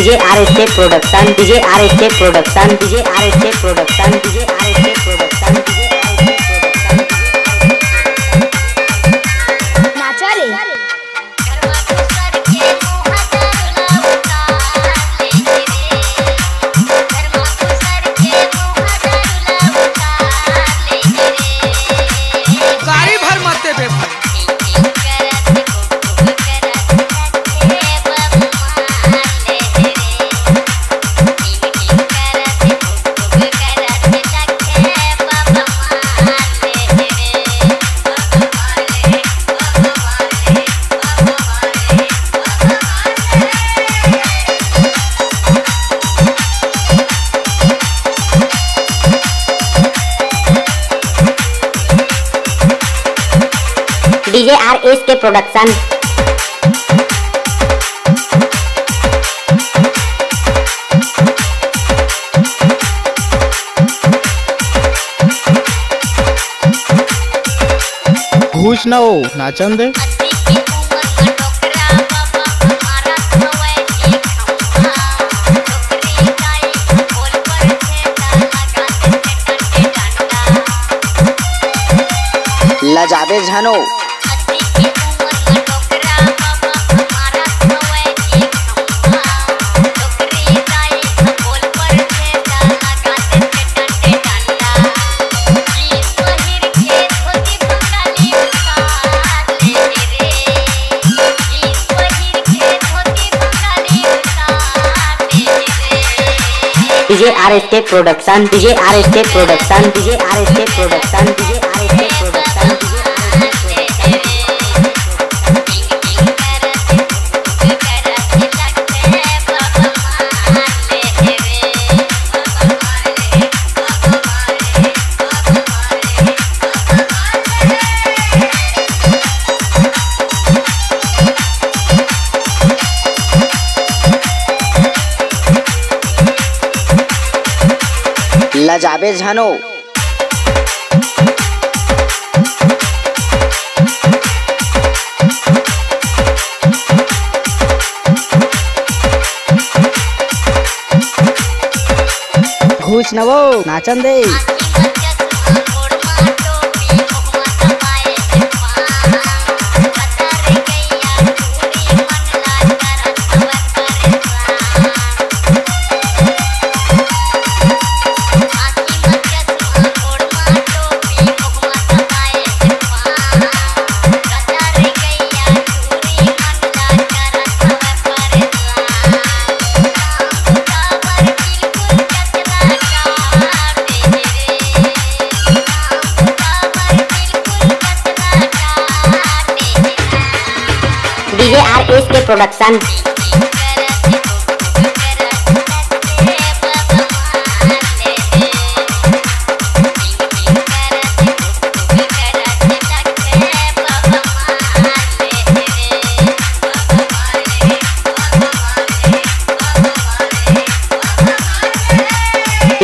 DJ RSK production DJ RSK production DJ RSK production DJ RSK production DJ नाचा रे गाड़ी भर मत दे भाई। डीजे आरएसके प्रोडक्शन घूस ना हो नाचन दे। लजाबे झनो DJ RSK production DJ RSK production DJ RSK production DJ RSK production लजाबे झनो घूस ना हो नाचन दे।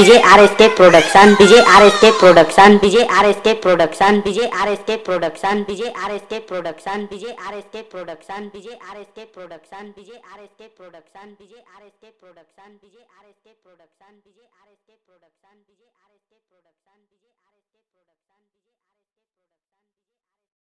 DJ RSK production DJ RSK production DJ RSK production DJ RSK production DJ RSK production DJ RSK production DJ RSK production DJ RSK production DJ RSK production DJ RSK production DJ RSK production DJ RSK production DJ RSK production DJ